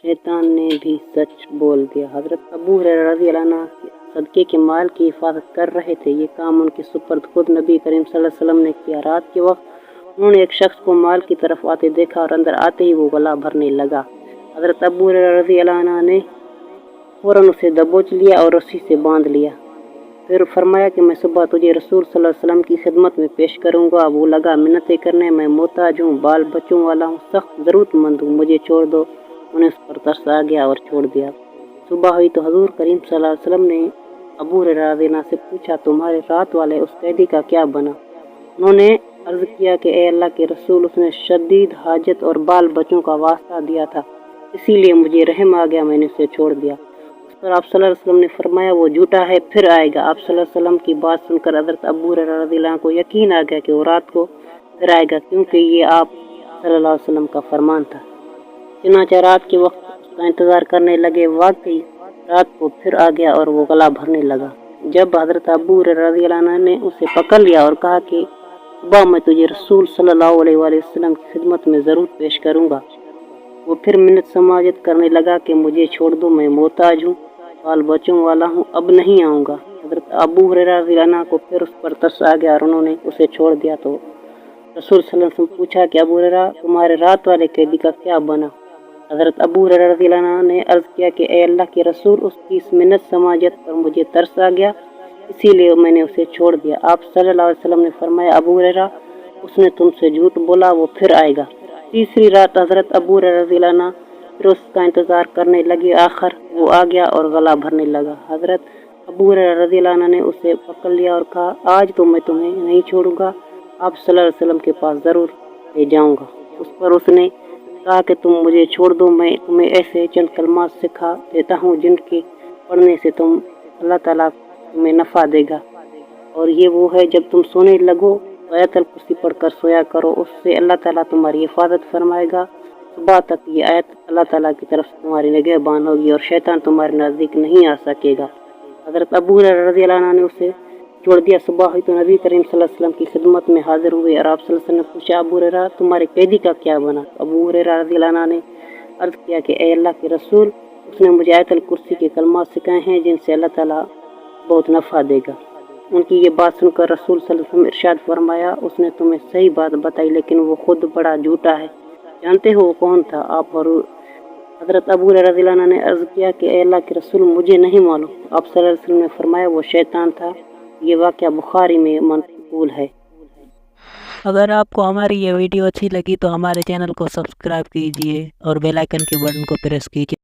शैतान ने भी सच बोल दिया। हजरत अबू हुरैरा रज़ी अल्लाह अन्हु सदके के माल की हिफाजत कर रहे थे। ये काम उनके सुपुर्द खुद नबी करीम सल्लल्लाहु अलैहि वसल्लम ने किया। रात के वक्त उन्होंने एक शख्स को माल की तरफ आते देखा और अंदर आते ही वो गला भरने लगा। हजरत अबू हुरैरा रज़ी अल्लाह अन्हु ने फौरन उसे दबोच लिया और रस्सी से बांध लिया। फिर फरमाया कि मैं सुबह तुझे रसूल सल्लल्लाहु अलैहि वसल्लम की खिदमत में पेश करूंगा। वो लगा मिन्नतें करने, मैं मोहताज हूँ, बाल बच्चों वाला हूँ, सख्त ज़रूरतमंद हूँ, मुझे छोड़ दो। उन्हें उस पर तरस आ गया और छोड़ दिया। सुबह हुई तो हजूर करीम सल्लल्लाहु अलैहि वसल्लम ने अबू हुरैरा रज़ी अल्लाह अन्हु से पूछा, तुम्हारे रात वाले उस कैदी का क्या बना? उन्होंने अर्ज किया कि ए अल्लाह के रसूल, उसने शदीद हाजत और बाल बच्चों का वास्ता दिया था, इसीलिए मुझे रहम आ गया, मैंने उसे छोड़ दिया। उस पर आप सल्लल्लाहु अलैहि वसल्लम ने फरमाया, वो झूठा है, फिर आएगा। आप सल्लल्लाहु अलैहि वसल्लम की बात सुनकर हज़रत अबू हुरैरा रज़ी अल्लाह अन्हु को यकीन आ गया कि वो रात को फिर आएगा, क्योंकि ये आप सल्लल्लाहु अलैहि वसल्लम का फरमान था। चुनांचे रात के वक्त उसका इंतजार करने लगे। वाकई रात को फिर आ गया और वो गला भरने लगा। जब हज़रत अबू हुरैरा रज़ी अल्लाह अन्हु ने उसे पकड़ लिया और कहा कि सुबह मैं तुझे रसूल सल्लल्लाहु अलैहि वसल्लम की खिदमत में ज़रूर पेश करूंगा, वो फिर मिन्नत समाजत करने लगा कि मुझे छोड़ दो, मैं मोहताज हूँ, बाल बच्चों वाला हूँ, अब नहीं आऊँगा। हज़रत अबू हुरैरा रज़ी अल्लाह अन्हु को फिर उस पर तरस आ गया और उन्होंने उसे छोड़ दिया। तो रसूल सल्लल्लाहु अलैहि वसल्लम पूछा कि अबू हुरैरा, तुम्हारे रात वाले कैदी का क्या बना? हज़रत अबू हुरैरा रज़ी अल्लाह अन्हु ने अर्ज़ किया कि ए अल्लाह के रसूल, उसकी इस मिन्नत समाजत पर मुझे तरस आ गया, इसीलिए मैंने उसे छोड़ दिया। आप सल्लल्लाहु अलैहि वसल्लम ने फरमाया, अबू हुरैरा, उसने तुमसे झूठ बोला, वो फिर आएगा। तीसरी रात हज़रत अबू हुरैरा रज़ी अल्लाह अन्हु फिर उसका इंतजार करने लगे। आखिर वो आ गया और गला भरने लगा। हज़रत अबू हुरैरा रज़ी अल्लाह अन्हु ने उसे पकड़ लिया और कहा, आज तो मैं तुम्हें नहीं छोड़ूंगा, आप सल्लल्लाहु अलैहि वसल्लम के पास ज़रूर ले जाऊंगा। उस पर उसने कहा कि तुम मुझे छोड़ दो, मैं तुम्हें ऐसे चंद कलमात सिखा देता हूँ जिनके पढ़ने से अल्लाह ताला तुम्हें नफ़ा देगा, और ये वो है, जब तुम सोने लगो तो आयतल कुर्सी पढ़कर सोया करो, उससे अल्लाह ताला तुम्हारी हिफाजत फरमाएगा। सुबह तक ये आयत अल्लाह ताला की तरफ से तुम्हारी निगहबान होगी और शैतान तुम्हारे नज़दीक नहीं आ सकेगा। हज़रत अबू हुरैरा रज़ी अल्लाह अन्हु ने उसे छोड़ दिया। सुबह हुई तो नबी करीम सल्लल्लाहु अलैहि वसल्लम की खिदमत में हाजिर हुए और आप सल्लल्लाहु अलैहि वसल्लम ने पूछा, अबू हुरैरा, तुम्हारे कैदी का क्या बना? अबू हुरैरा रज़ी अल्लाह अन्हु ने अर्ज़ किया कि ए अल्लाह के रसूल, उसने मुझे आयतल कुर्सी के कलमात सिखाए हैं जिनसे अल्लाह ताला बहुत नफ़ा देगा। उनकी ये बात सुनकर रसूल सल्लल्लाहु अलैहि वसल्लम इरशाद फरमाया, उसने तुम्हें सही बात बताई, लेकिन वो खुद बड़ा झूठा है। जानते हो वो कौन था? आप और हज़रत अबू हुरैरा रज़ी अल्लाह अन्हु ने अर्ज़ किया कि ए अल्लाह के रसूल, मुझे नहीं मालूम। आप सल्लल्लाहु अलैहि वसल्लम ने फरमाया, वो शैतान था। ये वाक़या बुखारी में मनक़ूल है। अगर आपको हमारी ये वीडियो अच्छी लगी तो हमारे चैनल को सब्सक्राइब कीजिए और बेल आइकन के बटन को प्रेस कीजिए।